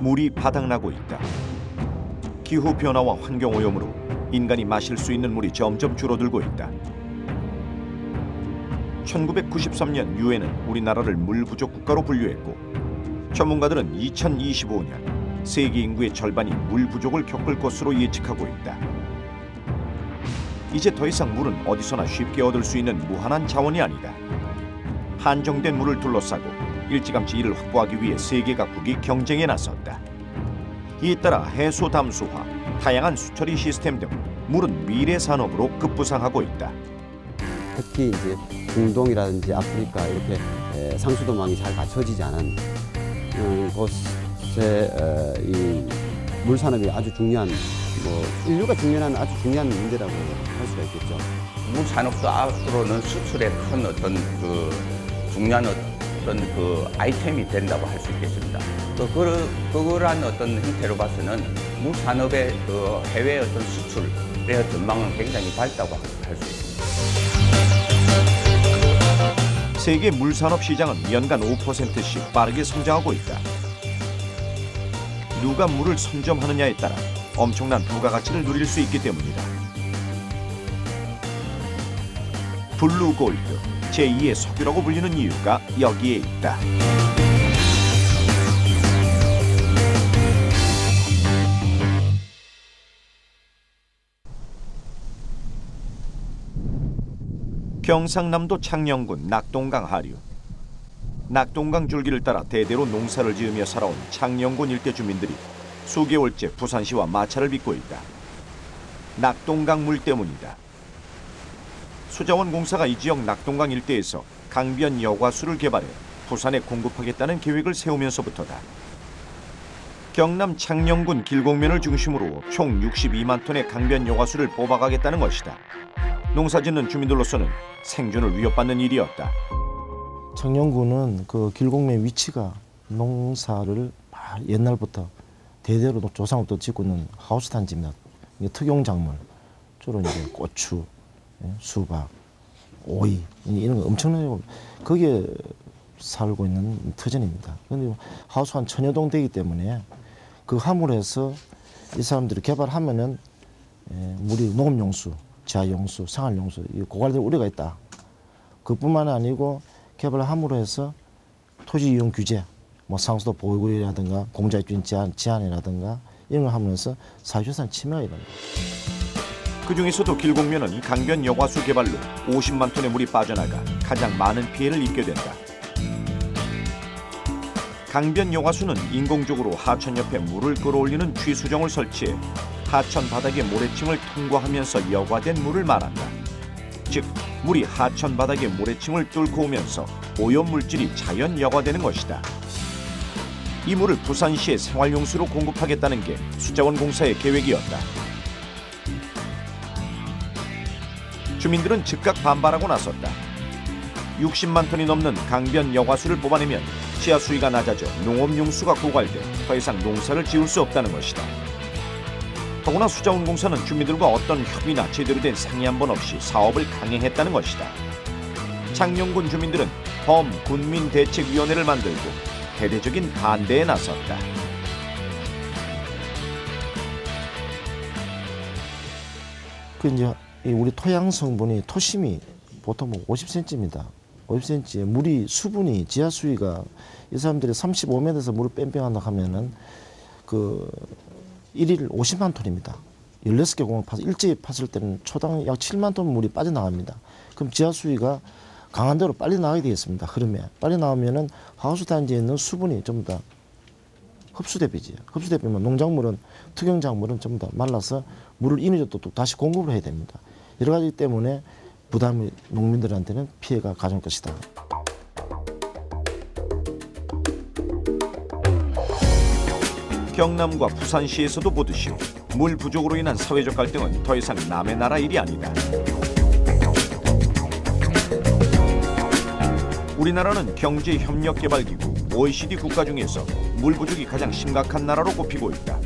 물이 바닥나고 있다. 기후변화와 환경오염으로 인간이 마실 수 있는 물이 점점 줄어들고 있다. 1993년 유엔은 우리나라를 물 부족 국가로 분류했고 전문가들은 2025년 세계 인구의 절반이 물 부족을 겪을 것으로 예측하고 있다. 이제 더 이상 물은 어디서나 쉽게 얻을 수 있는 무한한 자원이 아니다. 한정된 물을 둘러싸고 일찌감치 이를 확보하기 위해 세계 각국이 경쟁에 나섰다. 이에 따라 해수 담수화, 다양한 수처리 시스템 등 물은 미래 산업으로 급부상하고 있다. 특히 이제 중동이라든지 아프리카 이렇게 상수도망이 잘 갖춰지지 않은 곳에 이 물 산업이 아주 중요한, 인류가 직면하는 아주 중요한 문제라고 할 수가 있겠죠. 물 산업도 앞으로는 수출의 큰 어떤 중요한 어떤 아이템이 된다고 할 수 있겠습니다. 또 그러한 어떤 형태로 봐서는 물 산업의 해외 어떤 수출의 전망은 굉장히 밝다고 할 수 있습니다. 세계 물 산업 시장은 연간 5%씩 빠르게 성장하고 있다. 누가 물을 선점하느냐에 따라 엄청난 부가가치를 누릴 수 있기 때문이다. 블루골드, 제2의 석유라고 불리는 이유가 여기에 있다. 경상남도 창녕군 낙동강 하류. 낙동강 줄기를 따라 대대로 농사를 지으며 살아온 창녕군 일대 주민들이 수개월째 부산시와 마찰을 빚고 있다. 낙동강 물 때문이다. 수자원공사가 이 지역 낙동강 일대에서 강변 여과수를 개발해 부산에 공급하겠다는 계획을 세우면서부터다. 경남 창녕군 길곡면을 중심으로 총 62만 톤의 강변 여과수를 뽑아가겠다는 것이다. 농사짓는 주민들로서는 생존을 위협받는 일이었다. 창녕군은 그 길곡면 위치가 농사를 옛날부터 대대로 조상부터 짓고 있는 하우스 단지입니다. 특용 작물, 주로 이제 고추, 수박, 오이 이런 거 엄청나게 거기에 살고 있는 터전입니다. 그런데 하우스 한 1000여 되기 때문에 그 화물에서 이 사람들이 개발하면은 물이 농업용수, 지하용수, 생활용수 고갈될 우려가 있다. 그뿐만 아니고 개발 함으로 해서 토지 이용 규제, 상수도 보호구역이라든가 공자입주인 제한이라든가 이런 걸 하면서 사유재산 침해가 일어납니다. 그중에서도 길곡면은 강변 여과수 개발로 50만 톤의 물이 빠져나가 가장 많은 피해를 입게 된다. 강변 여과수는 인공적으로 하천 옆에 물을 끌어올리는 취수정을 설치해 하천 바닥의 모래층을 통과하면서 여과된 물을 말한다. 즉, 물이 하천 바닥의 모래층을 뚫고 오면서 오염물질이 자연 여과되는 것이다. 이 물을 부산시에 생활용수로 공급하겠다는 게 수자원공사의 계획이었다. 주민들은 즉각 반발하고 나섰다. 60만 톤이 넘는 강변 여과수를 뽑아내면 지하 수위가 낮아져 농업용수가 고갈돼 더 이상 농사를 지을 수 없다는 것이다. 더구나 수자원공사는 주민들과 어떤 협의나 제대로 된 상의 한 번 없이 사업을 강행했다는 것이다. 창녕군 주민들은 범군민대책위원회를 만들고 대대적인 반대에 나섰다. 이제 우리 토양 성분이 토심이 보통 50cm입니다. 50cm에 물이 수분이 지하 수위가 이 사람들이 35m에서 물을 뺑뺑한다 하면은 일일 50만 톤입니다. 16개 공을 파서 일제히 팠을 때는 초당 약 7만 톤 물이 빠져나갑니다. 그럼 지하 수위가 강한 대로 빨리 나가게 되겠습니다. 흐름에. 빨리 나오면은 하우스 단지에 있는 수분이 전부 다 흡수되죠. 흡수되면 농작물은, 특용작물은 전부 다 말라서 물을 인위적으로 또 다시 공급을 해야 됩니다. 여러 가지 때문에 부담이 농민들한테는 피해가 가져올 것이다. 경남과 부산시에서도 보듯이 물 부족으로 인한 사회적 갈등은 더 이상 남의 나라 일이 아니다. 우리나라는 경제협력개발기구 OECD 국가 중에서 물 부족이 가장 심각한 나라로 꼽히고 있다.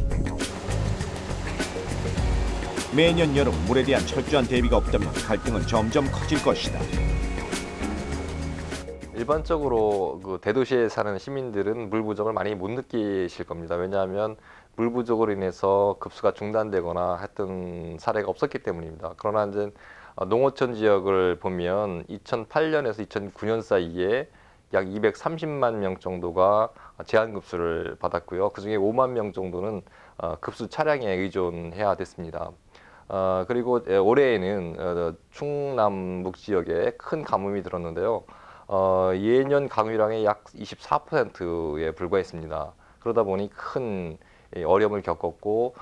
매년 여름 물에 대한 철저한 대비가 없다면 갈등은 점점 커질 것이다. 일반적으로 그 대도시에 사는 시민들은 물 부족을 많이 못 느끼실 겁니다. 왜냐하면 물 부족으로 인해서 급수가 중단되거나 했던 사례가 없었기 때문입니다. 그러나 이제 농어촌 지역을 보면 2008년에서 2009년 사이에 약 230만 명 정도가 제한급수를 받았고요. 그중에 5만 명 정도는 급수 차량에 의존해야 됐습니다. 그리고 올해에는 충남북 지역에 큰 가뭄이 들었는데요. 예년 강유량의 약 24%에 불과했습니다. 그러다 보니 큰 어려움을 겪었고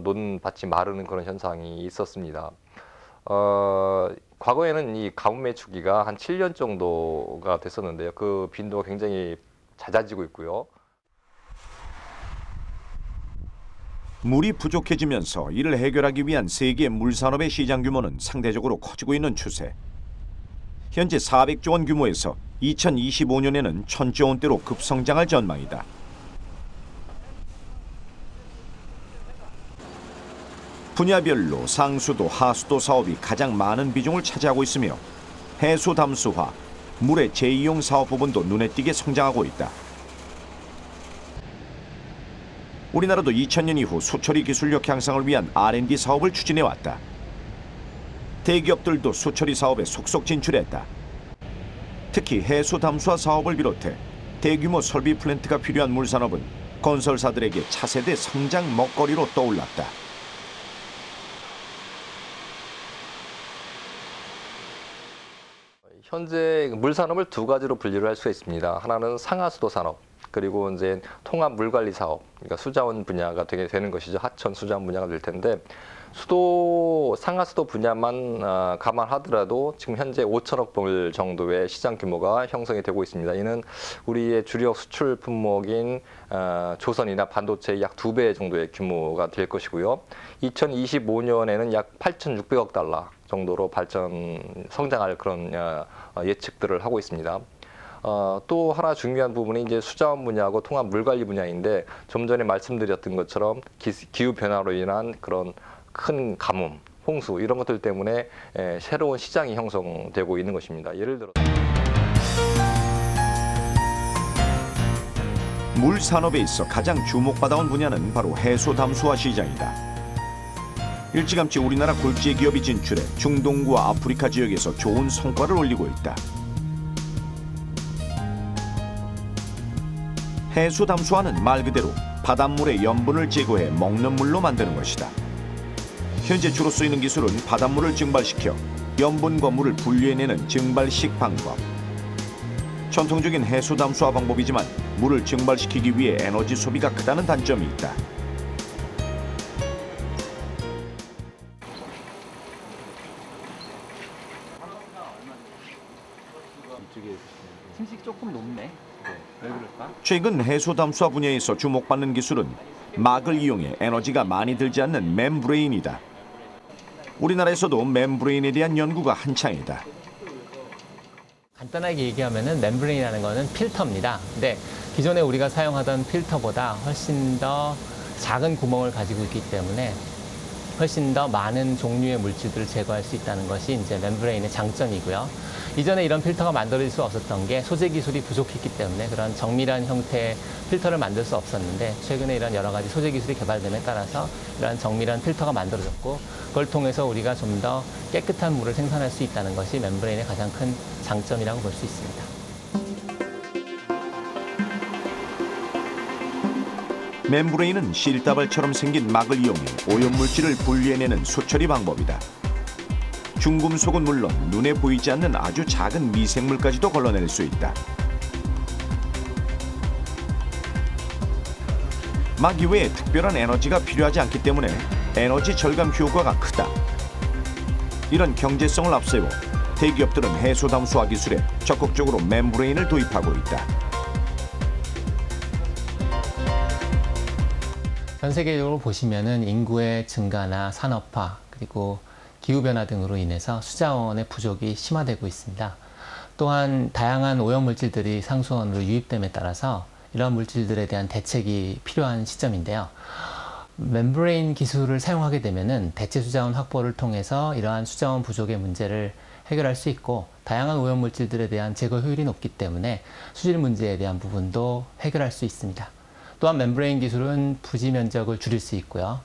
논밭이 마르는 그런 현상이 있었습니다. 과거에는 이 가뭄의 주기가 한 7년 정도가 됐었는데요. 그 빈도가 굉장히 잦아지고 있고요. 물이 부족해지면서 이를 해결하기 위한 세계 물산업의 시장 규모는 상대적으로 커지고 있는 추세. 현재 400조 원 규모에서 2025년에는 1000조 원대로 급성장할 전망이다. 분야별로 상수도, 하수도 사업이 가장 많은 비중을 차지하고 있으며 해수 담수화, 물의 재이용 사업 부분도 눈에 띄게 성장하고 있다. 우리나라도 2000년 이후 수처리 기술력 향상을 위한 R&D 사업을 추진해왔다. 대기업들도 수처리 사업에 속속 진출했다. 특히 해수 담수화 사업을 비롯해 대규모 설비 플랜트가 필요한 물산업은 건설사들에게 차세대 성장 먹거리로 떠올랐다. 현재 물산업을 두 가지로 분류를 할 수가 있습니다. 하나는 상하수도 산업, 그리고 이제 통합 물관리 사업, 그러니까 수자원 분야가 되는 것이죠. 하천 수자원 분야가 될 텐데, 상하수도 분야만 감안하더라도 지금 현재 5천억 불 정도의 시장 규모가 형성이 되고 있습니다. 이는 우리의 주력 수출 품목인 조선이나 반도체의 약 2배 정도의 규모가 될 것이고요. 2025년에는 약 8,600억 달러 정도로 성장할 그런 예측들을 하고 있습니다. 또 하나 중요한 부분이 이제 수자원 분야하고 통합 물관리 분야인데, 좀 전에 말씀드렸던 것처럼 기후 변화로 인한 그런 큰 가뭄, 홍수 이런 것들 때문에 새로운 시장이 형성되고 있는 것입니다. 예를 들어 물 산업에 있어 가장 주목받아온 분야는 바로 해수 담수화 시장이다. 일찌감치 우리나라 굴지의 기업이 진출해 중동과 아프리카 지역에서 좋은 성과를 올리고 있다. 해수 담수화는 말 그대로 바닷물의 염분을 제거해 먹는 물로 만드는 것이다. 현재 주로 쓰이는 기술은 바닷물을 증발시켜 염분과 물을 분리해내는 증발식 방법. 전통적인 해수 담수화 방법이지만 물을 증발시키기 위해 에너지 소비가 크다는 단점이 있다. 침식이 조금 높네. 왜 그럴까? 최근 해수 담수화 분야에서 주목받는 기술은 막을 이용해 에너지가 많이 들지 않는 멤브레인이다. 우리나라에서도 멤브레인에 대한 연구가 한창이다. 간단하게 얘기하면은 멤브레인이라는 거는 필터입니다. 근데 기존에 우리가 사용하던 필터보다 훨씬 더 작은 구멍을 가지고 있기 때문에 훨씬 더 많은 종류의 물질들을 제거할 수 있다는 것이 이제 멤브레인의 장점이고요. 이전에 이런 필터가 만들어질 수 없었던 게 소재 기술이 부족했기 때문에 그런 정밀한 형태의 필터를 만들 수 없었는데, 최근에 이런 여러 가지 소재 기술이 개발됨에 따라서 이런 정밀한 필터가 만들어졌고, 그걸 통해서 우리가 좀 더 깨끗한 물을 생산할 수 있다는 것이 멤브레인의 가장 큰 장점이라고 볼 수 있습니다. 멤브레인은 실다발처럼 생긴 막을 이용해 오염물질을 분리해내는 수처리 방법이다. 중금속은 물론 눈에 보이지 않는 아주 작은 미생물까지도 걸러낼 수 있다. 막 이외에 특별한 에너지가 필요하지 않기 때문에 에너지 절감 효과가 크다. 이런 경제성을 앞세워 대기업들은 해수 담수화 기술에 적극적으로 멤브레인을 도입하고 있다. 전 세계적으로 보시면은 인구의 증가나 산업화, 그리고 기후변화 등으로 인해서 수자원의 부족이 심화되고 있습니다. 또한 다양한 오염물질들이 상수원으로 유입됨에 따라서 이런 물질들에 대한 대책이 필요한 시점인데요. 멤브레인 기술을 사용하게 되면은 대체 수자원 확보를 통해서 이러한 수자원 부족의 문제를 해결할 수 있고, 다양한 오염물질들에 대한 제거 효율이 높기 때문에 수질 문제에 대한 부분도 해결할 수 있습니다. 또한 멤브레인 기술은 부지 면적을 줄일 수 있고요.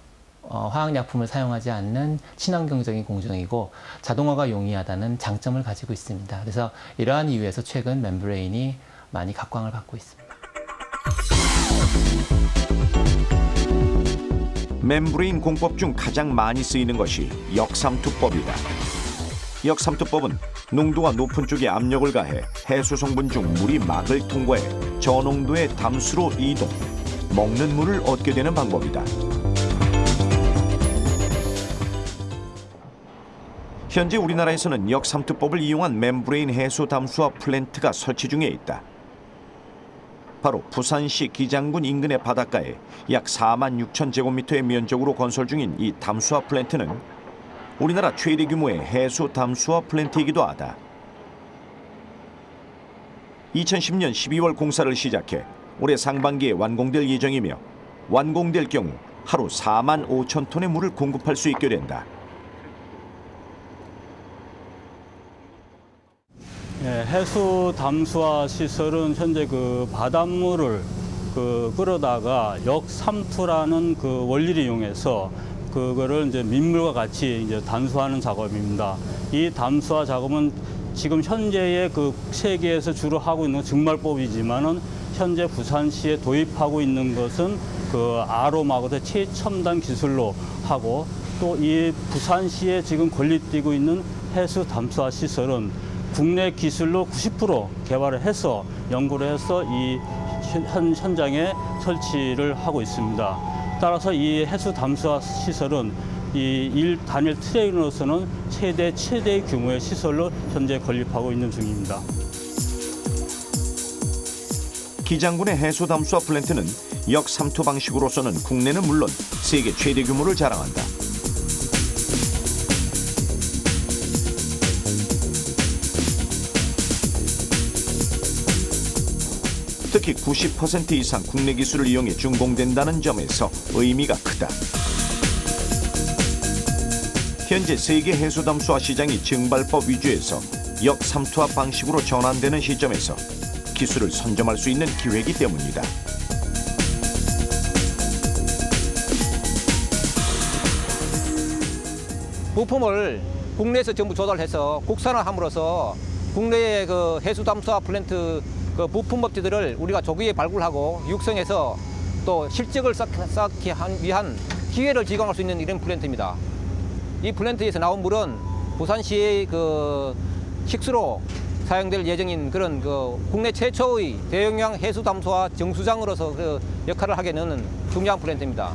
화학약품을 사용하지 않는 친환경적인 공정이고 자동화가 용이하다는 장점을 가지고 있습니다. 그래서 이러한 이유에서 최근 멤브레인이 많이 각광을 받고 있습니다. 멤브레인 공법 중 가장 많이 쓰이는 것이 역삼투법이다. 역삼투법은 농도가 높은 쪽에 압력을 가해 해수 성분 중 물이 막을 통과해 저농도의 담수로 이동, 먹는 물을 얻게 되는 방법이다. 현재 우리나라에서는 역삼투법을 이용한 멤브레인 해수 담수화 플랜트가 설치 중에 있다. 바로 부산시 기장군 인근의 바닷가에 약 46,000제곱미터의 면적으로 건설 중인 이 담수화 플랜트는 우리나라 최대 규모의 해수 담수화 플랜트이기도 하다. 2010년 12월 공사를 시작해 올해 상반기에 완공될 예정이며 완공될 경우 하루 45,000톤의 물을 공급할 수 있게 된다. 해수 담수화 시설은 현재 바닷물을 끌어다가 역삼투라는 원리를 이용해서 그거를 이제 민물과 같이 이제 담수하는 작업입니다. 이 담수화 작업은 지금 현재의 세계에서 주로 하고 있는 증말법이지만은 현재 부산시에 도입하고 있는 것은 RO막으로 최첨단 기술로 하고 또 이 부산시에 지금 건립되고 있는 해수 담수화 시설은 국내 기술로 90% 개발을 해서 연구를 해서 이 현장에 설치를 하고 있습니다. 따라서 이 해수 담수화 시설은 이 단일 트레이너로서는 최대 규모의 시설로 현재 건립하고 있는 중입니다. 기장군의 해수 담수화 플랜트는 역삼투 방식으로서는 국내는 물론 세계 최대 규모를 자랑한다. 특히 90% 이상 국내 기술을 이용해 준공된다는 점에서 의미가 크다. 현재 세계 해수 담수화 시장이 증발법 위주에서 역삼투화 방식으로 전환되는 시점에서 기술을 선점할 수 있는 기회이기 때문이다. 부품을 국내에서 전부 조달해서 국산화함으로써 국내의 해수 담수화 플랜트 부품업체들을 우리가 조기에 발굴하고 육성해서 또 실적을 쌓기 위한 기회를 제공할 수 있는 이런 플랜트입니다. 이 플랜트에서 나온 물은 부산시의 식수로 사용될 예정인 그런 국내 최초의 대용량 해수 담수화 정수장으로서 역할을 하게 되는 중요한 플랜트입니다.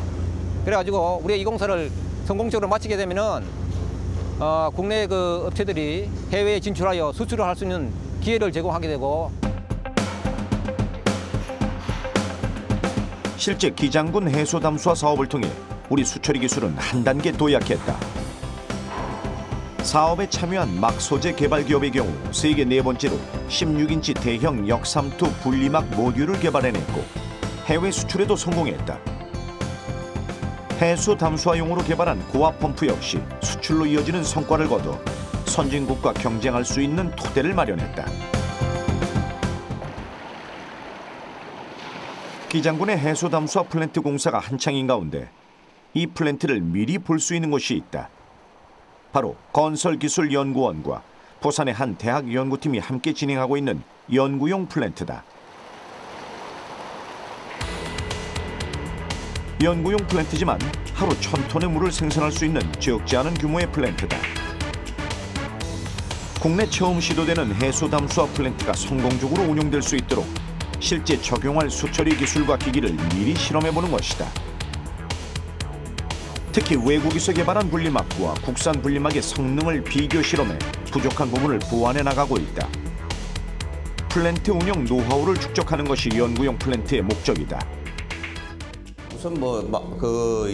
그래가지고 우리 이 공사를 성공적으로 마치게 되면은 국내 업체들이 해외에 진출하여 수출을 할 수 있는 기회를 제공하게 되고. 실제 기장군 해수 담수화 사업을 통해 우리 수처리 기술은 한 단계 도약했다. 사업에 참여한 막 소재 개발 기업의 경우 세계 네 번째로 16인치 대형 역삼투 분리막 모듈을 개발해냈고 해외 수출에도 성공했다. 해수 담수화용으로 개발한 고압 펌프 역시 수출로 이어지는 성과를 거둬 선진국과 경쟁할 수 있는 토대를 마련했다. 기장군의 해수 담수화 플랜트 공사가 한창인 가운데 이 플랜트를 미리 볼 수 있는 곳이 있다. 바로 건설기술연구원과 부산의 한 대학 연구팀이 함께 진행하고 있는 연구용 플랜트다. 연구용 플랜트지만 하루 1000톤의 물을 생산할 수 있는 적지 않은 규모의 플랜트다. 국내 처음 시도되는 해수 담수화 플랜트가 성공적으로 운용될 수 있도록 실제 적용할 수처리 기술과 기기를 미리 실험해보는 것이다. 특히 외국에서 개발한 분리막과 국산 분리막의 성능을 비교 실험해 부족한 부분을 보완해 나가고 있다. 플랜트 운영 노하우를 축적하는 것이 연구용 플랜트의 목적이다. 우선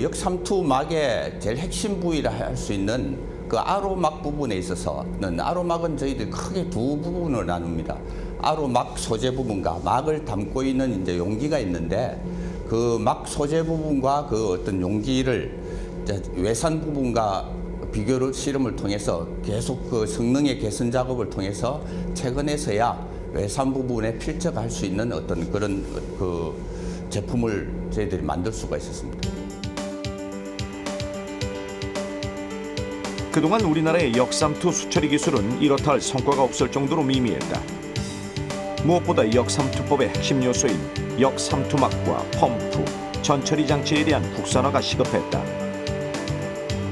역삼투 막의 제일 핵심 부위라 할 수 있는 RO막 부분에 있어서는 RO막은 저희들이 크게 두 부분으로 나눕니다. RO막 소재 부분과 막을 담고 있는 이제 용기가 있는데 그 막 소재 부분과 어떤 용기를 외산 부분과 비교 실험을 통해서 계속 그 성능의 개선 작업을 통해서 최근에서야 외산 부분에 필적할 수 있는 어떤 그런 그 제품을 저희들이 만들 수가 있었습니다. 그동안 우리나라의 역삼투 수처리 기술은 이렇다 할 성과가 없을 정도로 미미했다. 무엇보다 역삼투법의 핵심 요소인 역삼투막과 펌프, 전처리 장치에 대한 국산화가 시급했다.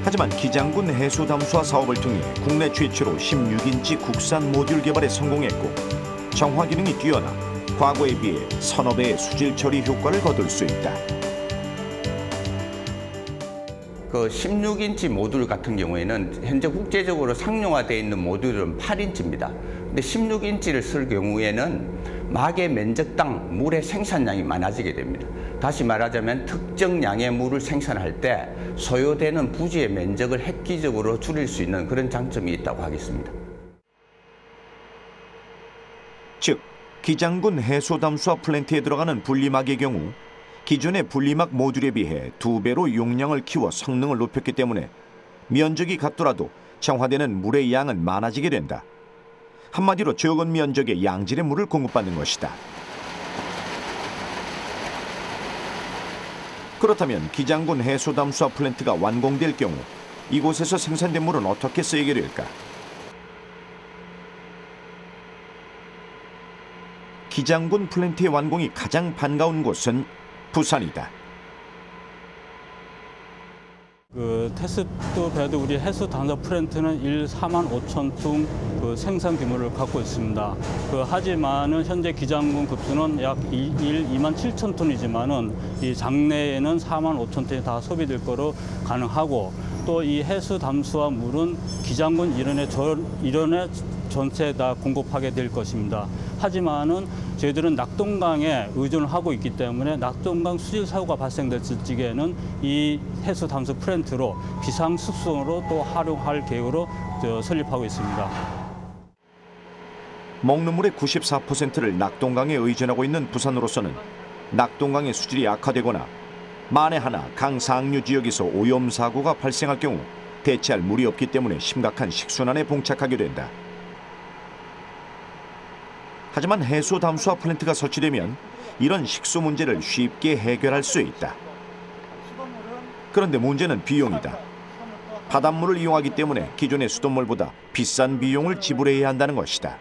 하지만 기장군 해수담수화 사업을 통해 국내 최초로 16인치 국산 모듈 개발에 성공했고 정화 기능이 뛰어나 과거에 비해 서너 배의 수질 처리 효과를 거둘 수 있다. 그 16인치 모듈 같은 경우에는 현재 국제적으로 상용화되어 있는 모듈은 8인치입니다. 근데 16인치를 쓸 경우에는 막의 면적당 물의 생산량이 많아지게 됩니다. 다시 말하자면 특정 양의 물을 생산할 때 소요되는 부지의 면적을 획기적으로 줄일 수 있는 그런 장점이 있다고 하겠습니다. 즉, 기장군 해수담수화 플랜트에 들어가는 분리막의 경우 기존의 분리막 모듈에 비해 2배로 용량을 키워 성능을 높였기 때문에 면적이 같더라도 정화되는 물의 양은 많아지게 된다. 한마디로 적은 면적의 양질의 물을 공급받는 것이다. 그렇다면 기장군 해수담수화 플랜트가 완공될 경우 이곳에서 생산된 물은 어떻게 쓰이게 될까? 기장군 플랜트의 완공이 가장 반가운 곳은 부산이다. 그 테스트 베드 우리 해수 담수화 플랜트는 4만 5천 톤 그 생산 규모를 갖고 있습니다. 하지만은 현재 기장군 급수는 약 2만 7천 톤이지만은 이 장내에는 4만 5천 톤이 다 소비될 거로 가능하고 또 이 해수 담수화 물은 기장군 일원에 전체 다 공급하게 될 것입니다. 하지만은 저희들은 낙동강에 의존을 하고 있기 때문에 낙동강 수질 사고가 발생될 적에는 이 해수 담수 플랜트로 비상 숙성으로 또 활용할 계획으로 설립하고 있습니다. 먹는 물의 94%를 낙동강에 의존하고 있는 부산으로서는 낙동강의 수질이 악화되거나 만에 하나 강 상류 지역에서 오염 사고가 발생할 경우 대체할 물이 없기 때문에 심각한 식순환에 봉착하게 된다. 하지만 해수 담수화 플랜트가 설치되면 이런 식수 문제를 쉽게 해결할 수 있다. 그런데 문제는 비용이다. 바닷물을 이용하기 때문에 기존의 수돗물보다 비싼 비용을 지불해야 한다는 것이다.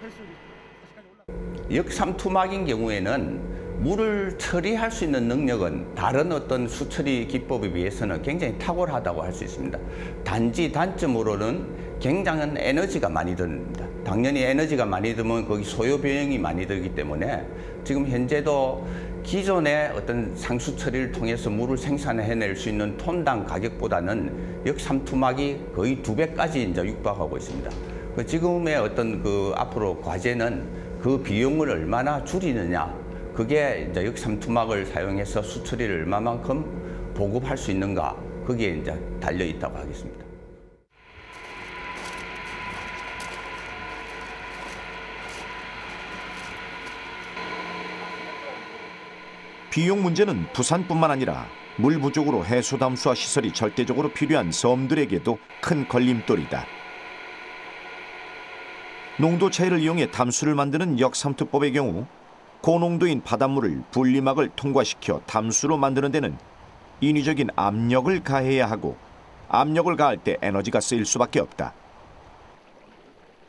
역삼투막인 경우에는 물을 처리할 수 있는 능력은 다른 어떤 수처리 기법에 비해서는 굉장히 탁월하다고 할 수 있습니다. 단지 단점으로는 굉장한 에너지가 많이 듭니다. 당연히 에너지가 많이 들면 거기 소요 비용이 많이 들기 때문에 지금 현재도 기존의 어떤 상수 처리를 통해서 물을 생산해낼 수 있는 톤당 가격보다는 역삼투막이 거의 2배까지 이제 육박하고 있습니다. 지금의 어떤 그 앞으로 과제는 그 비용을 얼마나 줄이느냐, 그게 이제 역삼투막을 사용해서 수처리를 얼마만큼 보급할 수 있는가, 거기에 이제 달려 있다고 하겠습니다. 비용 문제는 부산뿐만 아니라 물 부족으로 해수 담수화 시설이 절대적으로 필요한 섬들에게도 큰 걸림돌이다. 농도 차이를 이용해 담수를 만드는 역삼투법의 경우 고농도인 바닷물을 분리막을 통과시켜 담수로 만드는 데는 인위적인 압력을 가해야 하고 압력을 가할 때 에너지가 쓰일 수밖에 없다.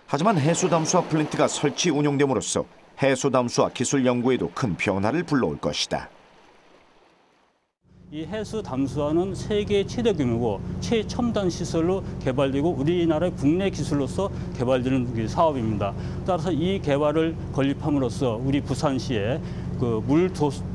하지만 해수담수화 플랜트가 설치 운영됨으로써 해수담수화 기술 연구에도 큰 변화를 불러올 것이다. 이 해수 담수화는 세계 최대 규모고 최첨단 시설로 개발되고 우리나라의 국내 기술로서 개발되는 사업입니다. 따라서 이 개발을 건립함으로써 우리 부산시에 그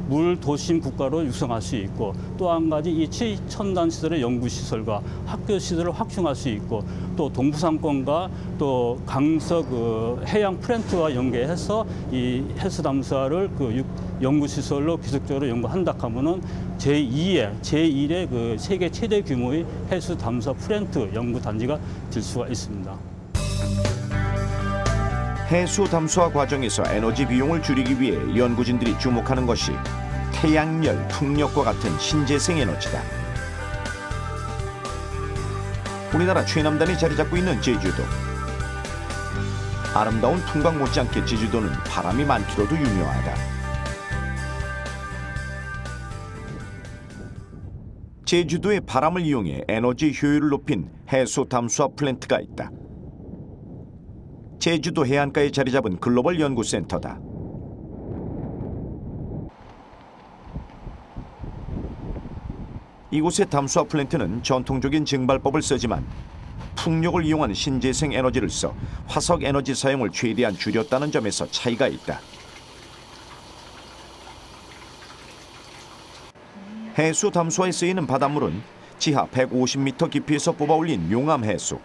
물 도심 국가로 육성할 수 있고, 또 한 가지 이 최첨단 시설의 연구 시설과 학교 시설을 확충할 수 있고, 또 동부상권과 또 강서 그 해양 플랜트와 연계해서 이 해수 담수화를 그 연구 시설로 기술적으로 연구한다 하면은 제1의 그 세계 최대 규모의 해수 담수화 플랜트 연구 단지가 될 수가 있습니다. 해수 담수화 과정에서 에너지 비용을 줄이기 위해 연구진들이 주목하는 것이 태양열, 풍력과 같은 신재생 에너지다. 우리나라 최남단에 자리 잡고 있는 제주도. 아름다운 풍광 못지않게 제주도는 바람이 많기로도 유명하다. 제주도의 바람을 이용해 에너지 효율을 높인 해수 담수화 플랜트가 있다. 제주도 해안가에 자리 잡은 글로벌 연구센터다. 이곳의 담수화 플랜트는 전통적인 증발법을 쓰지만 풍력을 이용한 신재생 에너지를 써 화석 에너지 사용을 최대한 줄였다는 점에서 차이가 있다. 해수 담수화에 쓰이는 바닷물은 지하 150m 깊이에서 뽑아올린 용암 해수.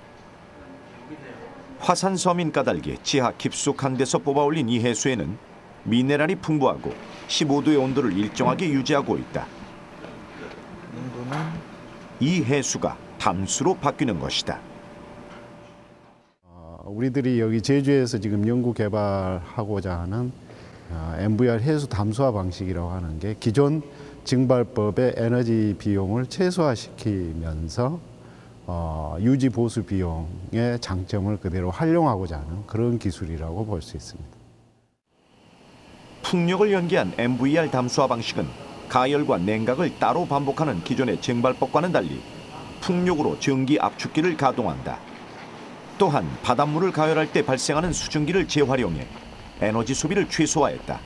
화산 서민 까닭에 지하 깊숙한 데서 뽑아올린 이 해수에는 미네랄이 풍부하고 15도의 온도를 일정하게 유지하고 있다. 이 해수가 담수로 바뀌는 것이다. 우리들이 여기 제주에서 지금 연구 개발하고자 하는 MVR 해수 담수화 방식이라고 하는 게 기존 증발법의 에너지 비용을 최소화시키면서 유지 보수 비용의 장점을 그대로 활용하고자 하는 그런 기술이라고 볼 수 있습니다. 풍력을 연계한 MVR 담수화 방식은 가열과 냉각을 따로 반복하는 기존의 증발법과는 달리 풍력으로 전기 압축기를 가동한다. 또한 바닷물을 가열할 때 발생하는 수증기를 재활용해 에너지 소비를 최소화했다.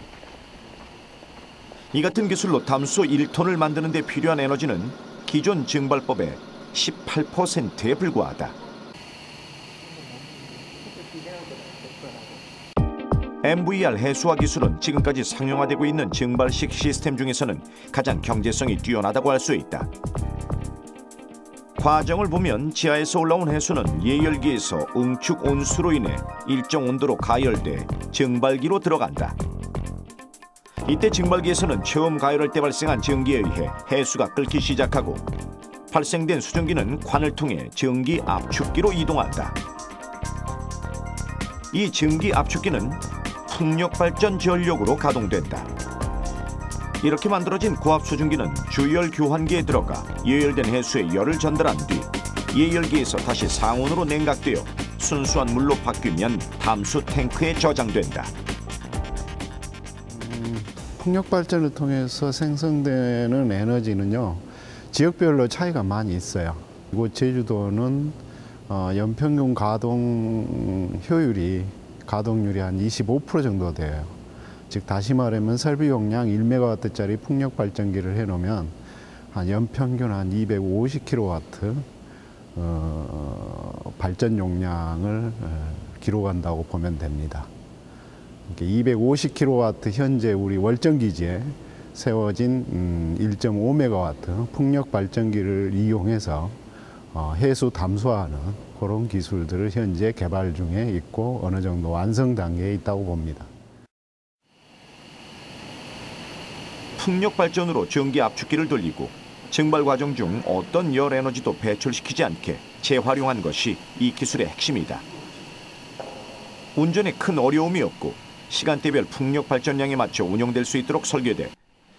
이 같은 기술로 담수 1톤을 만드는 데 필요한 에너지는 기존 증발법의 18%에 불과하다. MVR 해수화 기술은 지금까지 상용화되고 있는 증발식 시스템 중에서는 가장 경제성이 뛰어나다고 할 수 있다. 과정을 보면 지하에서 올라온 해수는 예열기에서 응축 온수로 인해 일정 온도로 가열돼 증발기로 들어간다. 이때 증발기에서는 처음 가열할 때 발생한 전기에 의해 해수가 끓기 시작하고 발생된 수증기는 관을 통해 전기 압축기로 이동한다. 이 전기 압축기는 풍력발전 전력으로 가동된다. 이렇게 만들어진 고압 수증기는 주열 교환기에 들어가 예열된 해수에 열을 전달한 뒤 예열기에서 다시 상온으로 냉각되어 순수한 물로 바뀌면 담수 탱크에 저장된다. 풍력 발전을 통해서 생성되는 에너지는요, 지역별로 차이가 많이 있어요. 이곳 제주도는 연평균 가동률이 한 25% 정도 돼요. 즉 다시 말하면 설비 용량 1메가와트짜리 풍력 발전기를 해놓으면 한 연평균 한 250kW 발전 용량을 기록한다고 보면 됩니다. 250kW 현재 우리 월정기지에 세워진 1.5메가와트 풍력 발전기를 이용해서 해수 담수화하는 그런 기술들을 현재 개발 중에 있고 어느 정도 완성 단계에 있다고 봅니다. 풍력 발전으로 전기 압축기를 돌리고 증발 과정 중 어떤 열 에너지도 배출시키지 않게 재활용한 것이 이 기술의 핵심이다. 운전에 큰 어려움이 없고 시간대별 풍력 발전량에 맞춰 운영될 수 있도록 설계돼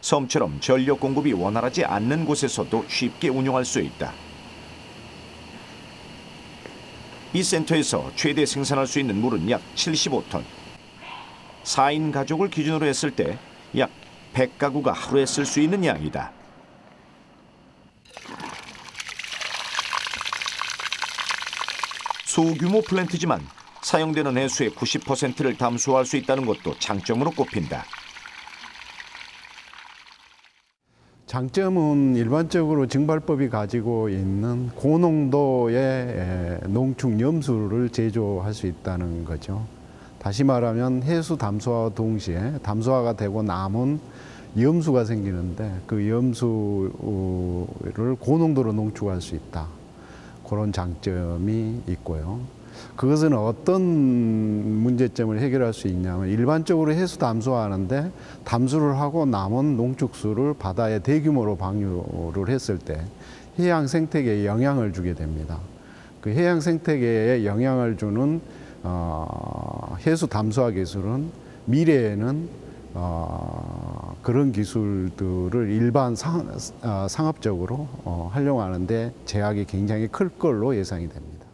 섬처럼 전력 공급이 원활하지 않는 곳에서도 쉽게 운용할 수 있다. 이 센터에서 최대 생산할 수 있는 물은 약 75톤. 4인 가족을 기준으로 했을 때 약 100가구가 하루에 쓸 수 있는 양이다. 소규모 플랜트지만 사용되는 해수의 90%를 담수화할 수 있다는 것도 장점으로 꼽힌다. 장점은 일반적으로 증발법이 가지고 있는 고농도의 농축 염수를 제조할 수 있다는 거죠. 다시 말하면 해수 담수화와 동시에 담수화가 되고 남은 염수가 생기는데 그 염수를 고농도로 농축할 수 있다. 그런 장점이 있고요. 그것은 어떤 문제점을 해결할 수 있냐면 일반적으로 해수 담수화하는데 담수를 하고 남은 농축수를 바다에 대규모로 방류를 했을 때 해양 생태계에 영향을 주게 됩니다. 그 해양 생태계에 영향을 주는 해수 담수화 기술은 미래에는 그런 기술들을 일반 상업적으로 활용하는데 제약이 굉장히 클 걸로 예상이 됩니다.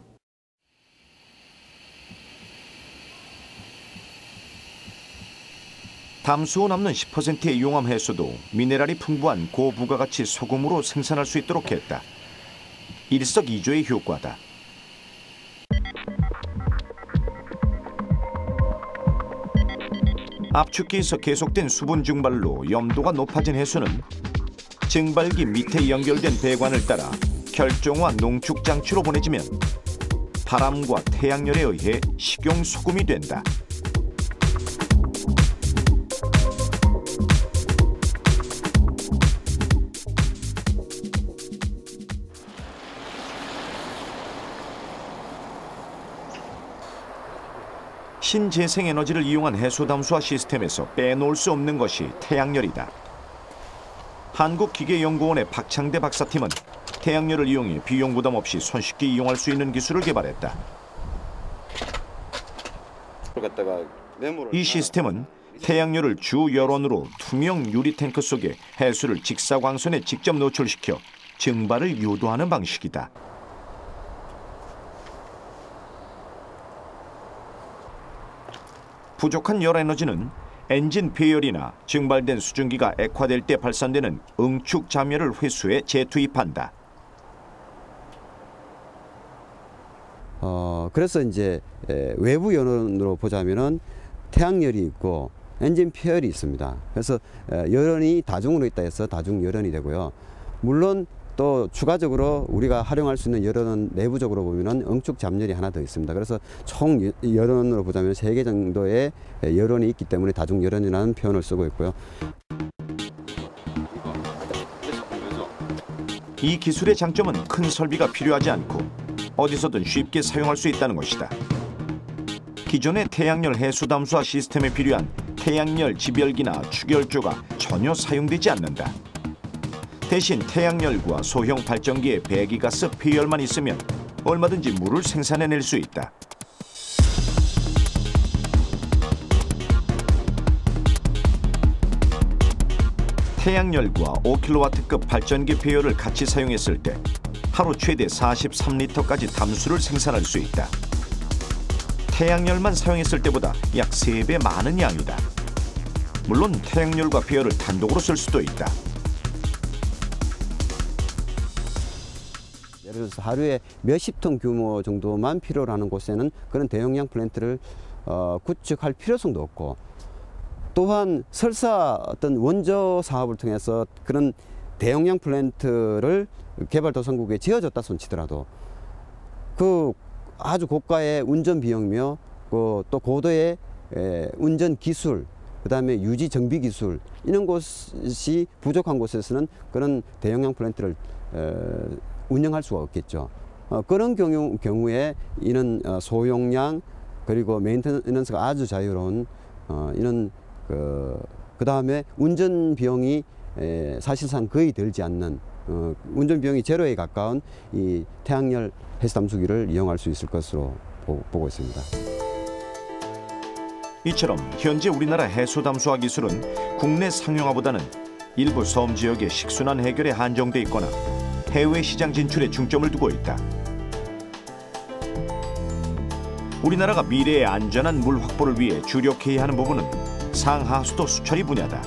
담수호 남는 10%의 용암 해수도 미네랄이 풍부한 고부가가치 소금으로 생산할 수 있도록 했다. 일석이조의 효과다. 압축기에서 계속된 수분 증발로 염도가 높아진 해수는 증발기 밑에 연결된 배관을 따라 결정화 농축 장치로 보내지면 바람과 태양열에 의해 식용소금이 된다. 신재생에너지를 이용한 해수 담수화 시스템에서 빼놓을 수 없는 것이 태양열이다. 한국기계연구원의 박창대 박사팀은 태양열을 이용해 비용 부담 없이 손쉽게 이용할 수 있는 기술을 개발했다. 이 시스템은 태양열을 주 열원으로 투명 유리 탱크 속에 해수를 직사광선에 직접 노출시켜 증발을 유도하는 방식이다. 부족한 열 에너지는 엔진 배열이나 증발된 수증기가 액화될 때 발산되는 응축 잠열을 회수에 재투입한다. 그래서 이제 외부 연원으로 보자면은 태양열이 있고 엔진 폐열이 있습니다. 그래서 열원이 다중으로 있다 해서 다중 열원이 되고요. 물론 또 추가적으로 우리가 활용할 수 있는 열원은 내부적으로 보면은 응축 잠열이 하나 더 있습니다. 그래서 총 열원으로 보자면 3개 정도의 열원이 있기 때문에 다중 열원이라는 표현을 쓰고 있고요. 이 기술의 장점은 큰 설비가 필요하지 않고 어디서든 쉽게 사용할 수 있다는 것이다. 기존의 태양열 해수 담수화 시스템에 필요한 태양열 지별기나 축열조가 전혀 사용되지 않는다. 대신 태양열과 소형 발전기의 배기가스 폐열만 있으면 얼마든지 물을 생산해낼 수 있다. 태양열과 5kW급 발전기 폐열을 같이 사용했을 때 하루 최대 43리터까지 담수를 생산할 수 있다. 태양열만 사용했을 때보다 약 3배 많은 양이다. 물론 태양열과 폐열을 단독으로 쓸 수도 있다. 예를 들어서 하루에 몇십 톤 규모 정도만 필요로 하는 곳에는 그런 대용량 플랜트를 구축할 필요성도 없고, 또한 설사 어떤 원조 사업을 통해서 그런 대용량 플랜트를 개발도상국에 지어줬다 손치더라도 그 아주 고가의 운전 비용이며 또 고도의 운전 기술, 그다음에 유지 정비 기술, 이런 곳이 부족한 곳에서는 그런 대용량 플랜트를 운영할 수가 없겠죠. 그런 경우에 이런 소용량 그리고 메인테넌스가 아주 자유로운 이런 그다음에 운전 비용이 사실상 거의 들지 않는 운전 비용이 제로에 가까운 이 태양열 해수 담수기를 이용할 수 있을 것으로 보고 있습니다. 이처럼 현재 우리나라 해수 담수화 기술은 국내 상용화보다는 일부 섬 지역의 식순환 해결에 한정돼 있거나 해외 시장 진출에 중점을 두고 있다. 우리나라가 미래의 안전한 물 확보를 위해 주력해야 하는 부분은 상하수도 수처리 분야다.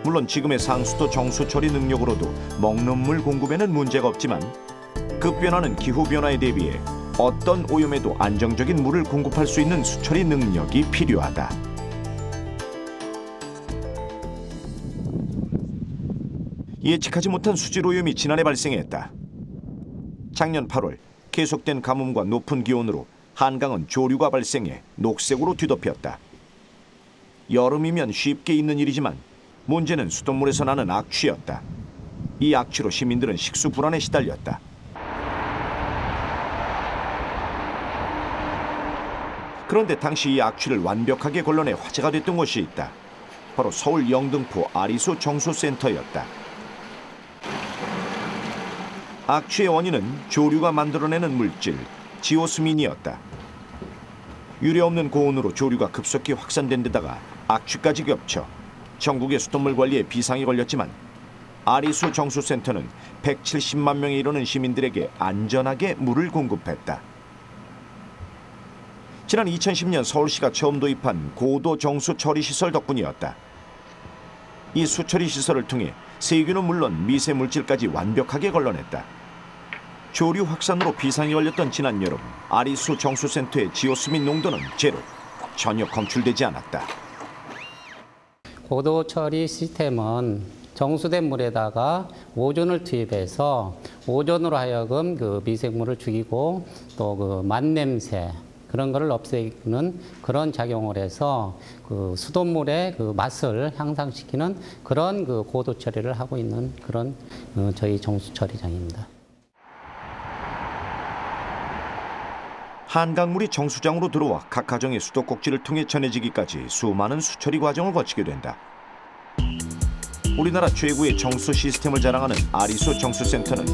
물론 지금의 상수도 정수 처리 능력으로도 먹는 물 공급에는 문제가 없지만 급변하는 기후변화에 대비해 어떤 오염에도 안정적인 물을 공급할 수 있는 수처리 능력이 필요하다. 예측하지 못한 수질 오염이 지난해 발생했다. 작년 8월 계속된 가뭄과 높은 기온으로 한강은 조류가 발생해 녹색으로 뒤덮였다. 여름이면 쉽게 있는 일이지만 문제는 수돗물에서 나는 악취였다. 이 악취로 시민들은 식수 불안에 시달렸다. 그런데 당시 이 악취를 완벽하게 걸러내 화제가 됐던 곳이 있다. 바로 서울 영등포 아리수 정수센터였다. 악취의 원인은 조류가 만들어내는 물질, 지오스민이었다. 유례없는 고온으로 조류가 급속히 확산된 데다가 악취까지 겹쳐 전국의 수돗물 관리에 비상이 걸렸지만 아리수 정수센터는 170만 명에 이르는 시민들에게 안전하게 물을 공급했다. 지난 2010년 서울시가 처음 도입한 고도 정수 처리 시설 덕분이었다. 이 수처리 시설을 통해 세균은 물론 미세 물질까지 완벽하게 걸러냈다. 조류 확산으로 비상이 걸렸던 지난 여름, 아리수 정수센터의 지오스민 농도는 제로, 전혀 검출되지 않았다. 고도 처리 시스템은 정수된 물에다가 오존을 투입해서 오존으로 하여금 그 미생물을 죽이고 또 그 만냄새 그런 거를 없애는 그런 작용을 해서 그 수돗물의 그 맛을 향상시키는 그런 그 고도 처리를 하고 있는 그런 저희 정수 처리장입니다. 한강물이 정수장으로 들어와 각 가정의 수도꼭지를 통해 전해지기까지 수많은 수처리 과정을 거치게 된다. 우리나라 최고의 정수 시스템을 자랑하는 아리수 정수센터는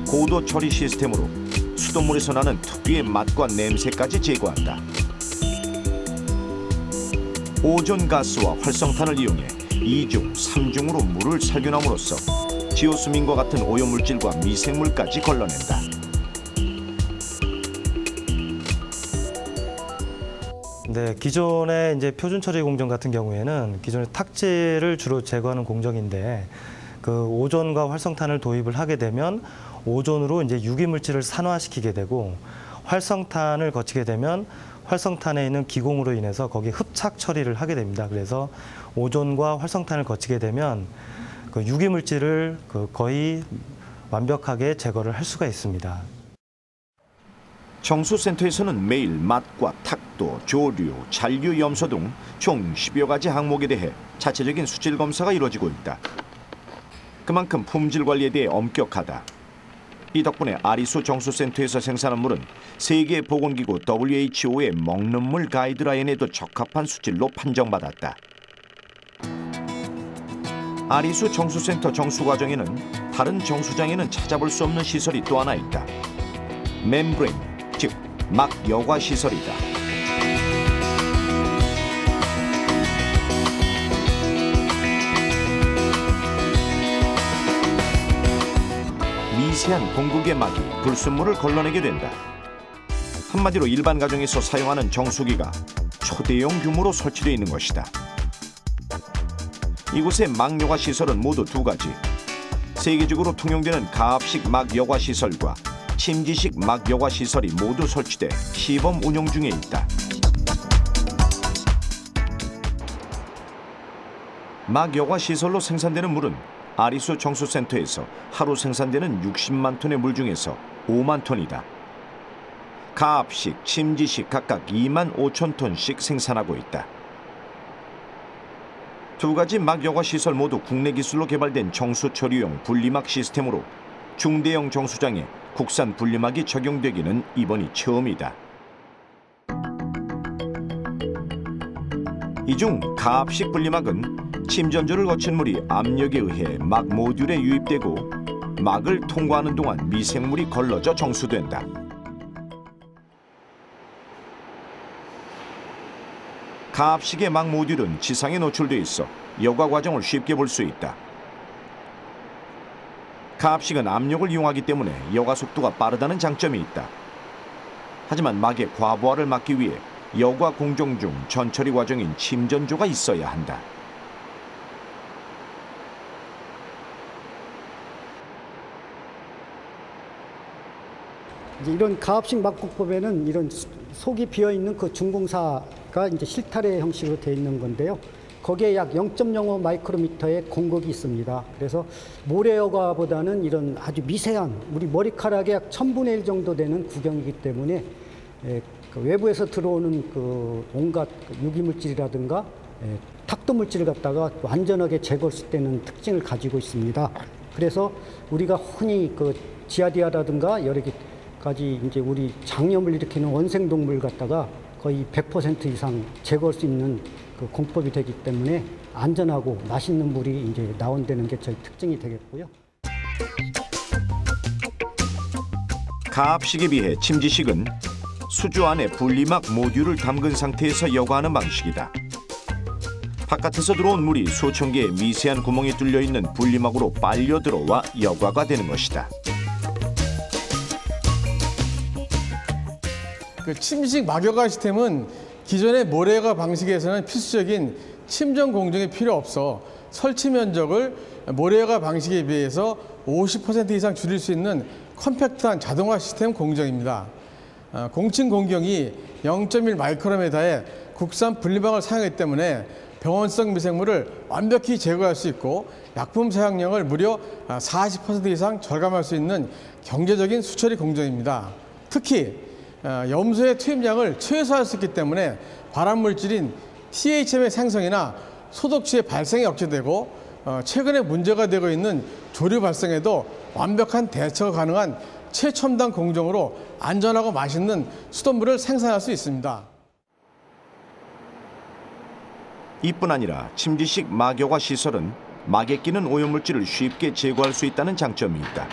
고도 처리 시스템으로 수돗물에서 나는 특유의 맛과 냄새까지 제거한다. 오존 가스와 활성탄을 이용해 2중, 3중으로 물을 살균함으로써 지오스민과 같은 오염물질과 미생물까지 걸러낸다. 네, 기존의 이제 표준 처리 공정 같은 경우에는 기존의 탁재를 주로 제거하는 공정인데 그 오존과 활성탄을 도입을 하게 되면 오존으로 이제 유기물질을 산화시키게 되고 활성탄을 거치게 되면 활성탄에 있는 기공으로 인해서 거기에 흡착 처리를 하게 됩니다. 그래서 오존과 활성탄을 거치게 되면 그 유기물질을 거의 완벽하게 제거를 할 수가 있습니다. 정수센터에서는 매일 맛과 탁도, 조류, 잔류 염소 등 총 10여 가지 항목에 대해 자체적인 수질 검사가 이루어지고 있다. 그만큼 품질 관리에 대해 엄격하다. 이 덕분에 아리수 정수센터에서 생산한 물은 세계 보건기구 WHO의 먹는 물 가이드라인에도 적합한 수질로 판정받았다. 아리수 정수센터 정수 과정에는 다른 정수장에는 찾아볼 수 없는 시설이 또 하나 있다. 멤브레인, 즉 막 여과 시설이다. 미세한 공극의 막이 불순물을 걸러내게 된다. 한마디로 일반 가정에서 사용하는 정수기가 초대형 규모로 설치되어 있는 것이다. 이곳의 막 여과 시설은 모두 두 가지. 세계적으로 통용되는 가압식 막 여과 시설과 침지식 막 여과 시설이 모두 설치돼 시범 운영 중에 있다. 막 여과 시설로 생산되는 물은 아리수 정수센터에서 하루 생산되는 60만 톤의 물 중에서 5만 톤이다. 가압식, 침지식 각각 2만 5천 톤씩 생산하고 있다. 두 가지 막 여과 시설 모두 국내 기술로 개발된 정수 처리용 분리막 시스템으로 중대형 정수장에 국산 분리막이 적용되기는 이번이 처음이다. 이 중 가압식 분리막은 침전조를 거친 물이 압력에 의해 막 모듈에 유입되고 막을 통과하는 동안 미생물이 걸러져 정수된다. 가압식의 막 모듈은 지상에 노출돼 있어 여과 과정을 쉽게 볼 수 있다. 가압식은 압력을 이용하기 때문에 여과 속도가 빠르다는 장점이 있다. 하지만 막의 과부하를 막기 위해 여과 공정 중 전처리 과정인 침전조가 있어야 한다. 이제 이런 가압식 막국법에는 이런 속이 비어 있는 그 중공사가 이제 실타래 형식으로 되어 있는 건데요. 거기에 약 0.05 마이크로미터의 공극이 있습니다. 그래서 모래여과보다는 이런 아주 미세한 우리 머리카락의 약 1000분의 1 정도 되는 구경이기 때문에 그 외부에서 들어오는 그 온갖 유기물질이라든가 탁도 물질을 갖다가 완전하게 제거할 수 있는 특징을 가지고 있습니다. 그래서 우리가 흔히 그 지아디아라든가 여러 가지 이제 우리 장염을 일으키는 원생동물 갖다가 거의 100% 이상 제거할 수 있는 그 공법이 되기 때문에 안전하고 맛있는 물이 이제 나온다는 게 저희 특징이 되겠고요. 가압식에 비해 침지식은 수조 안에 분리막 모듈을 담근 상태에서 여과하는 방식이다. 바깥에서 들어온 물이 수천 개의 미세한 구멍이 뚫려 있는 분리막으로 빨려 들어와 여과가 되는 것이다. 그 침식 막여과 시스템은 기존의 모래여과 방식에서는 필수적인 침전 공정이 필요 없어 설치 면적을 모래여과 방식에 비해서 50% 이상 줄일 수 있는 컴팩트한 자동화 시스템 공정입니다. 공침 공경이 0.1 마이크로미터의 국산 분리막을 사용하기 때문에 병원성 미생물을 완벽히 제거할 수 있고 약품 사용량을 무려 40% 이상 절감할 수 있는 경제적인 수처리 공정입니다. 특히 염소의 투입량을 최소화할 수 있기 때문에 발암물질인 THM의 생성이나 소독치의 발생이 억제되고 최근에 문제가 되고 있는 조류 발생에도 완벽한 대처가 가능한 최첨단 공정으로 안전하고 맛있는 수돗물을 생산할 수 있습니다. 이뿐 아니라 침지식 막여과 시설은 막에 끼는 오염물질을 쉽게 제거할 수 있다는 장점이 있다.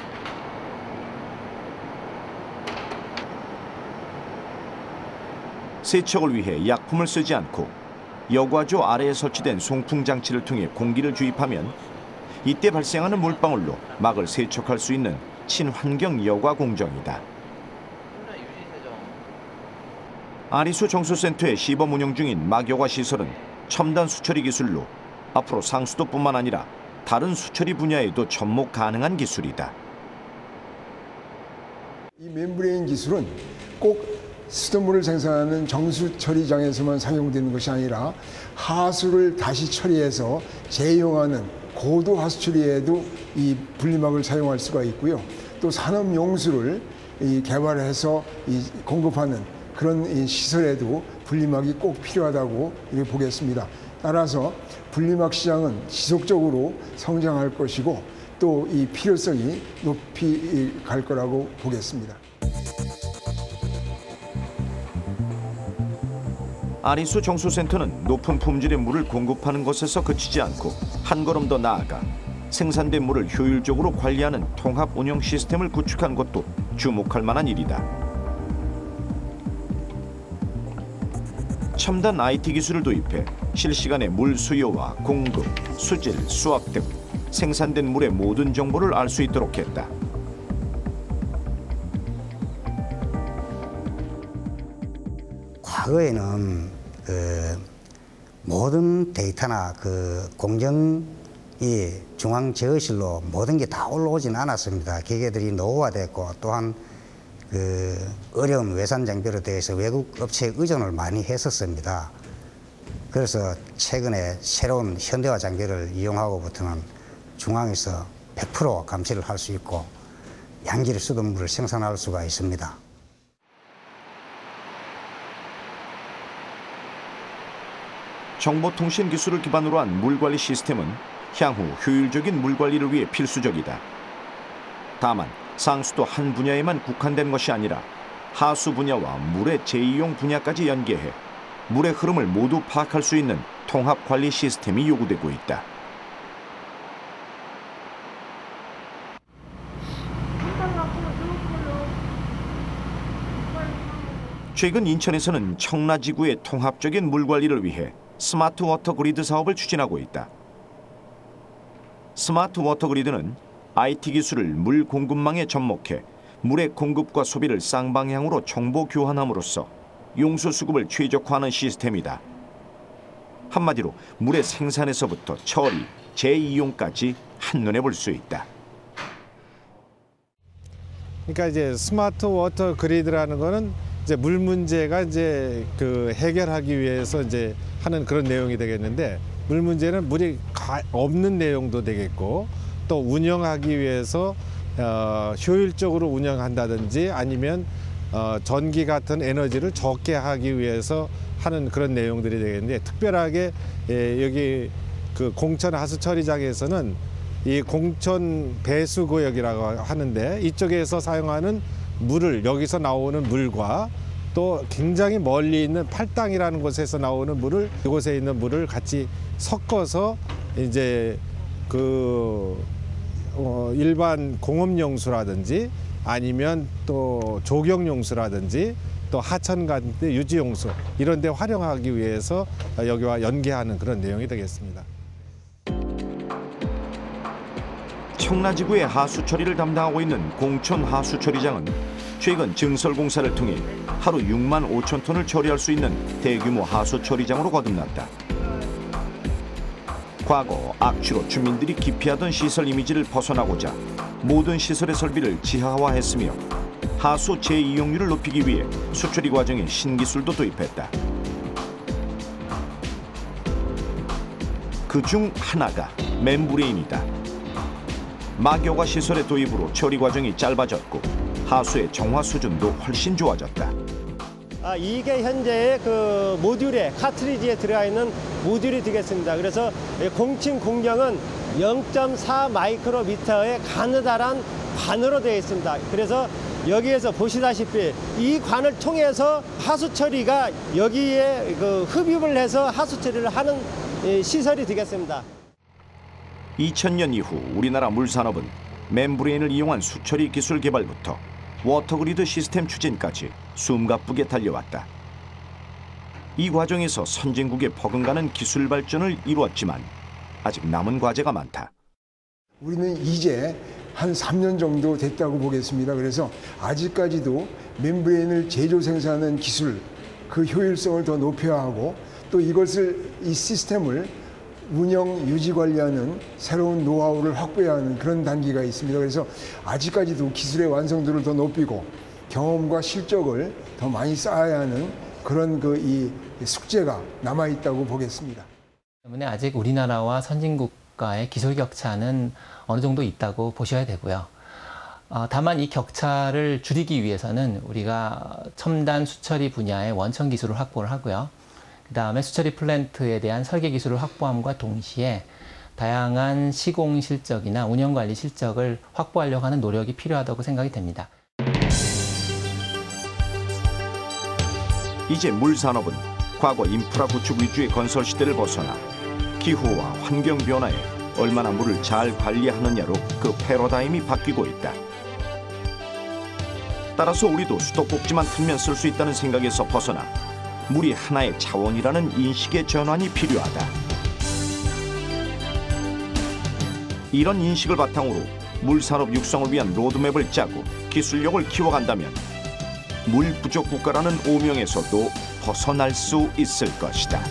세척을 위해 약품을 쓰지 않고 여과조 아래에 설치된 송풍 장치를 통해 공기를 주입하면 이때 발생하는 물방울로 막을 세척할 수 있는 친환경 여과 공정이다. 아리수 정수센터의 시범 운영 중인 막여과 시설은 첨단 수처리 기술로 앞으로 상수도뿐만 아니라 다른 수처리 분야에도 접목 가능한 기술이다. 이 멤브레인 기술은 꼭 수돗물을 생산하는 정수처리장에서만 사용되는 것이 아니라 하수를 다시 처리해서 재이용하는 고도 하수 처리에도 이 분리막을 사용할 수가 있고요. 또 산업용수를 개발해서 공급하는 그런 시설에도 분리막이 꼭 필요하다고 이렇게 보겠습니다. 따라서 분리막 시장은 지속적으로 성장할 것이고 또 이 필요성이 높이 갈 거라고 보겠습니다. 아리수 정수센터는 높은 품질의 물을 공급하는 것에서 그치지 않고 한 걸음 더 나아가 생산된 물을 효율적으로 관리하는 통합 운영 시스템을 구축한 것도 주목할 만한 일이다. 첨단 IT 기술을 도입해 실시간에 물 수요와 공급, 수질, 수압 등 생산된 물의 모든 정보를 알 수 있도록 했다. 과거에는 모든 데이터나 공정이 중앙 제어실로 모든 게 다 올라오진 않았습니다. 기계들이 노후화됐고 또한 어려운 외산 장비로 대해서 외국 업체에 의존을 많이 했었습니다. 그래서 최근에 새로운 현대화 장비를 이용하고부터는 중앙에서 100% 감시를 할 수 있고 양질의 수돗물을 생산할 수가 있습니다. 정보통신 기술을 기반으로 한 물관리 시스템은 향후 효율적인 물관리를 위해 필수적이다. 다만 상수도 한 분야에만 국한된 것이 아니라 하수 분야와 물의 재이용 분야까지 연계해 물의 흐름을 모두 파악할 수 있는 통합관리 시스템이 요구되고 있다. 최근 인천에서는 청라지구의 통합적인 물관리를 위해 스마트 워터 그리드 사업을 추진하고 있다. 스마트 워터 그리드는 IT 기술을 물 공급망에 접목해 물의 공급과 소비를 쌍방향으로 정보 교환함으로써 용수 수급을 최적화하는 시스템이다. 한마디로 물의 생산에서부터 처리, 재이용까지 한눈에 볼 수 있다. 그러니까 이제 스마트 워터 그리드라는 거는 이제 물 문제가 이제 해결하기 위해서 이제 하는 그런 내용이 되겠는데, 물 문제는 물이 없는 내용도 되겠고, 또 운영하기 위해서 효율적으로 운영한다든지 아니면 전기 같은 에너지를 적게 하기 위해서 하는 그런 내용들이 되겠는데, 특별하게 여기 공천 하수처리장에서는 이 공천 배수구역이라고 하는데, 이쪽에서 사용하는 물을, 여기서 나오는 물과 또 굉장히 멀리 있는 팔당이라는 곳에서 나오는 물을, 이곳에 있는 물을 같이 섞어서 이제 일반 공업용수라든지 아니면 또 조경용수라든지 또 하천 같은 데 유지용수 이런 데 활용하기 위해서 여기와 연계하는 그런 내용이 되겠습니다. 청라지구의 하수 처리를 담당하고 있는 공천 하수 처리장은 최근 증설 공사를 통해 하루 6만 5천 톤을 처리할 수 있는 대규모 하수 처리장으로 거듭났다. 과거 악취로 주민들이 기피하던 시설 이미지를 벗어나고자 모든 시설의 설비를 지하화했으며 하수 재이용률을 높이기 위해 수처리 과정에 신기술도 도입했다. 그중 하나가 멤브레인이다. 막여과 시설의 도입으로 처리 과정이 짧아졌고 하수의 정화 수준도 훨씬 좋아졌다. 이게 현재의 그 모듈에 카트리지에 들어가 있는 모듈이 되겠습니다. 그래서 공칭 공정은 0.4 마이크로미터의 가느다란 관으로 되어 있습니다. 그래서 여기에서 보시다시피 이 관을 통해서 하수 처리가 여기에 그 흡입을 해서 하수 처리를 하는 시설이 되겠습니다. 2000년 이후 우리나라 물산업은 멤브레인을 이용한 수처리 기술 개발부터 워터그리드 시스템 추진까지 숨가쁘게 달려왔다. 이 과정에서 선진국에 버금가는 기술 발전을 이루었지만 아직 남은 과제가 많다. 우리는 이제 한 3년 정도 됐다고 보겠습니다. 그래서 아직까지도 멤브레인을 제조 생산하는 기술, 그 효율성을 더 높여야 하고 또 이 시스템을 운영, 유지 관리하는 새로운 노하우를 확보해야 하는 그런 단계가 있습니다. 그래서 아직까지도 기술의 완성도를 더 높이고 경험과 실적을 더 많이 쌓아야 하는 그런 이 숙제가 남아있다고 보겠습니다. 때문에 아직 우리나라와 선진국가의 기술 격차는 어느 정도 있다고 보셔야 되고요. 다만 이 격차를 줄이기 위해서는 우리가 첨단 수처리 분야의 원천 기술을 확보를 하고요. 그다음에 수처리 플랜트에 대한 설계 기술을 확보함과 동시에 다양한 시공 실적이나 운영 관리 실적을 확보하려고 하는 노력이 필요하다고 생각이 됩니다. 이제 물산업은 과거 인프라 구축 위주의 건설 시대를 벗어나 기후와 환경 변화에 얼마나 물을 잘 관리하느냐로 그 패러다임이 바뀌고 있다. 따라서 우리도 수도꼭지만 틀면 쓸 수 있다는 생각에서 벗어나 물이 하나의 자원이라는 인식의 전환이 필요하다. 이런 인식을 바탕으로 물산업 육성을 위한 로드맵을 짜고 기술력을 키워간다면 물 부족 국가라는 오명에서도 벗어날 수 있을 것이다.